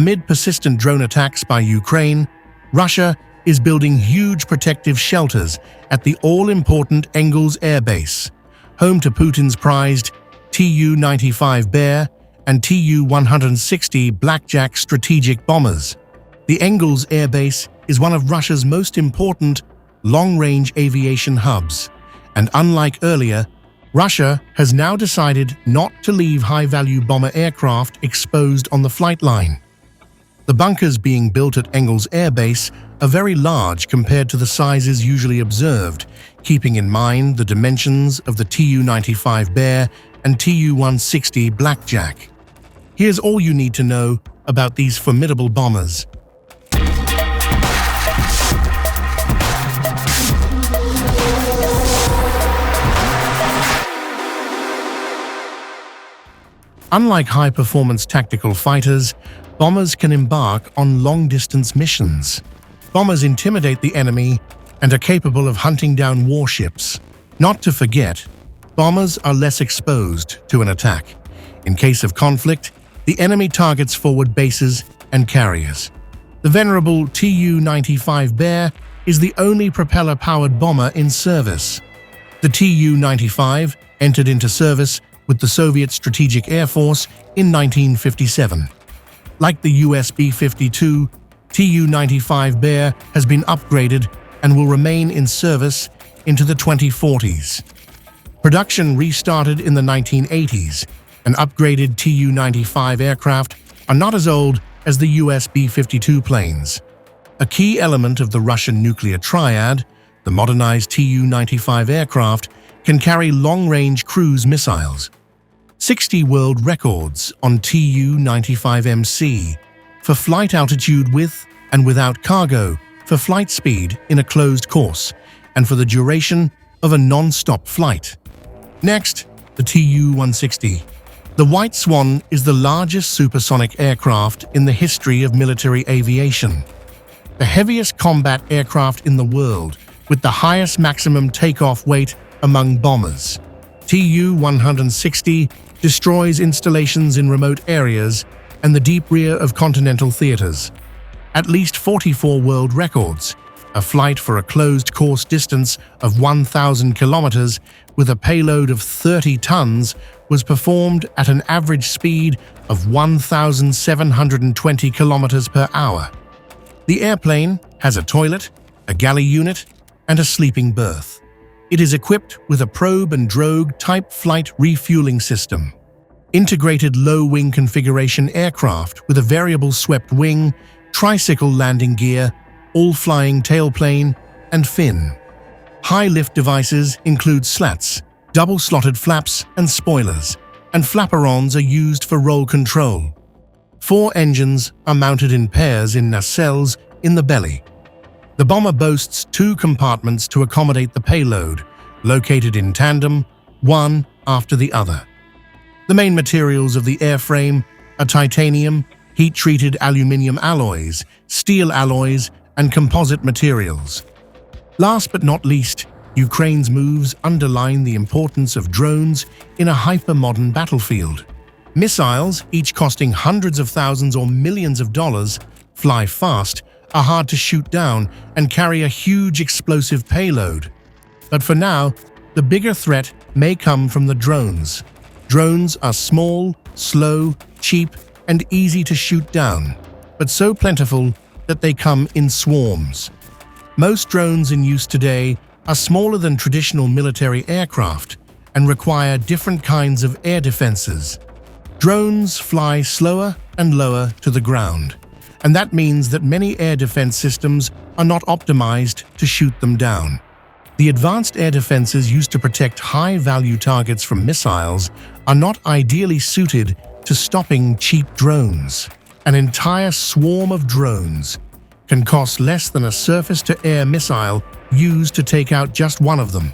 Amid persistent drone attacks by Ukraine, Russia is building huge protective shelters at the all-important Engels Air Base, home to Putin's prized Tu-95 Bear and Tu-160 Blackjack strategic bombers. The Engels Air Base is one of Russia's most important long-range aviation hubs, and unlike earlier, Russia has now decided not to leave high-value bomber aircraft exposed on the flight line. The bunkers being built at Engels Air Base are very large compared to the sizes usually observed, keeping in mind the dimensions of the Tu-95 Bear and Tu-160 Blackjack. Here's all you need to know about these formidable bombers. Unlike high-performance tactical fighters, bombers can embark on long-distance missions. Bombers intimidate the enemy and are capable of hunting down warships. Not to forget, bombers are less exposed to an attack. In case of conflict, the enemy targets forward bases and carriers. The venerable Tu-95 Bear is the only propeller-powered bomber in service. The Tu-95 entered into service with the Soviet Strategic Air Force in 1957. Like the US B-52, Tu-95 Bear has been upgraded and will remain in service into the 2040s. Production restarted in the 1980s, and upgraded Tu-95 aircraft are not as old as the US B-52 planes. A key element of the Russian nuclear triad, the modernized Tu-95 aircraft can carry long-range cruise missiles. 60 world records on Tu-95MC for flight altitude with and without cargo, for flight speed in a closed course, and for the duration of a non-stop flight. Next, the Tu-160. The White Swan is the largest supersonic aircraft in the history of military aviation. The heaviest combat aircraft in the world, with the highest maximum takeoff weight among bombers. Tu-160 destroys installations in remote areas and the deep rear of continental theaters. At least 44 world records, a flight for a closed course distance of 1,000 kilometers with a payload of 30 tons was performed at an average speed of 1,720 kilometers per hour. The airplane has a toilet, a galley unit, and a sleeping berth. It is equipped with a probe and drogue type flight refueling system. Integrated low-wing configuration aircraft with a variable swept wing, tricycle landing gear, all-flying tailplane, and fin. High-lift devices include slats, double-slotted flaps and spoilers, and flaperons are used for roll control. 4 engines are mounted in pairs in nacelles in the belly. The bomber boasts 2 compartments to accommodate the payload, located in tandem, one after the other. The main materials of the airframe are titanium, heat-treated aluminium alloys, steel alloys, and composite materials. Last but not least, Ukraine's moves underline the importance of drones in a hyper-modern battlefield. Missiles, each costing hundreds of thousands or millions of dollars, fly fast, are hard to shoot down, and carry a huge explosive payload. But for now, the bigger threat may come from the drones. Drones are small, slow, cheap, and easy to shoot down, but so plentiful that they come in swarms. Most drones in use today are smaller than traditional military aircraft and require different kinds of air defenses. Drones fly slower and lower to the ground, and that means that many air defense systems are not optimized to shoot them down. The advanced air defenses used to protect high-value targets from missiles are not ideally suited to stopping cheap drones. An entire swarm of drones can cost less than a surface-to-air missile used to take out just one of them.